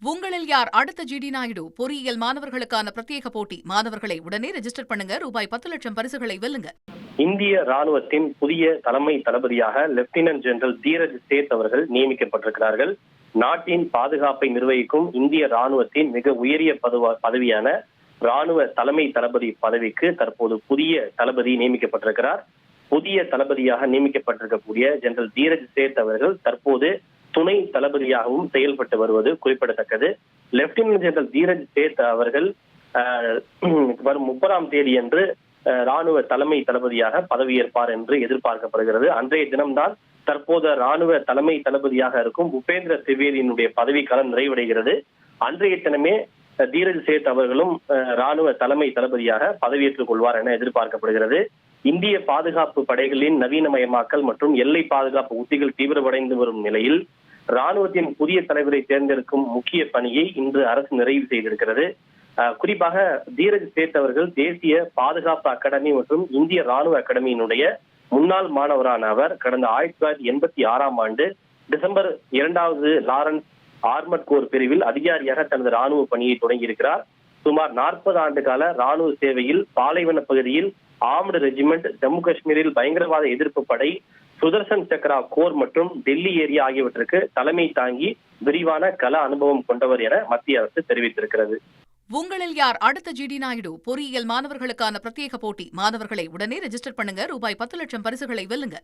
உங்களில் யார் அடுத்த ஜிடி நாயுடு பொறியியல் மாணவர்களுக்கான பிரத்யேக போட்டி. மாணவர்களை உடனே ரெஜிஸ்டர் பண்ணுங்க. ரூபாய் 10 லட்சம் பரிசுகளை வெல்லுங்க. இந்திய ராணுவத்தின் புதிய தலைமை தளபதியாக லெப்டினன்ட் ஜெனரல் தீரஜ் சேத் அவர்கள் நியமிக்கப்பட்டிருக்கிறார்கள். நாட்டின் பாதுகாப்பை நிர்வகிக்கும் இந்திய ராணுவத்தின் மிக உயரிய பதவியான ராணுவ தலைமை தளபதி பதவிக்கு தற்போது புதிய தளபதி நியமிக்கப்பட்டிருக்கிறார். புதிய தளபதியாக நியமிக்கப்பட்டிருக்கக்கூடிய ஜெனரல் தீரஜ் சேத் அவர்கள் தற்போது துணை தளபதியாகவும் செயல்பட்டு வருவது குறிப்பிடத்தக்கது. லெப்டினன்ட் ஜெனரல் தீரஜ் சேத் அவர்கள் வரும் 30ஆம் தேதியன்று ராணுவ தலைமை தளபதியாக பதவியேற்பார் என்று எதிர்பார்க்கப்படுகிறது. அன்றைய தினம்தான் தற்போது ராணுவ தலைமை தளபதியாக இருக்கும் பூபேந்திர திவேதியினுடைய பதவிக்காலம் நிறைவடைகிறது. அன்றைய தினமே தீரஜ் சேத் அவர்களும் ராணுவ தலைமை தளபதியாக பதவியேற்றுக் கொள்வார் என எதிர்பார்க்கப்படுகிறது. இந்திய பாதுகாப்பு படைகளின் நவீனமயமாக்கல் மற்றும் எல்லை பாதுகாப்பு உத்திகள் தீவிரமடைந்து வரும் நிலையில் ராணுவத்தின் புதிய தலைவரை தேர்ந்தெடுக்கும் முக்கிய பணியை இன்று அரசு நிறைவு செய்திருக்கிறது. குறிப்பாக தீரஜ் சேத் அவர்கள் தேசிய பாதுகாப்பு அகாடமி மற்றும் இந்திய ராணுவ அகாடமியினுடைய முன்னாள் மாணவரான அவர் கடந்த 1986ஆம் ஆண்டு டிசம்பர் 2வது லாரன்ஸ் ஆர்மட் கோர் பிரிவில் அதிகாரியாக தனது ராணுவ பணியை தொடங்கியிருக்கிறார். சுமார் 40 ஆண்டு கால ராணுவ சேவையில் பாலைவன பகுதியில் ஆர்ம்டு ரெஜிமெண்ட், ஜம்மு காஷ்மீரில் பயங்கரவாத எதிர்ப்பு படை, சுதர்சன் சக்ரா கோர் மற்றும் டெல்லி ஏரியா ஆகியவற்றுக்கு தலைமை தாங்கி விரிவான கள அனுபவம் கொண்டவர் என மத்திய அரசு தெரிவித்திருக்கிறது. உங்களில் யார் அடுத்த ஜிடி நாயுடு பொறியியல் மாணவர்களுக்கான பிரத்யேக போட்டி. மாணவர்களை உடனே ரெஜிஸ்டர் பண்ணுங்க. ரூபாய் 10 லட்சம் பரிசுகளை வெல்லுங்க.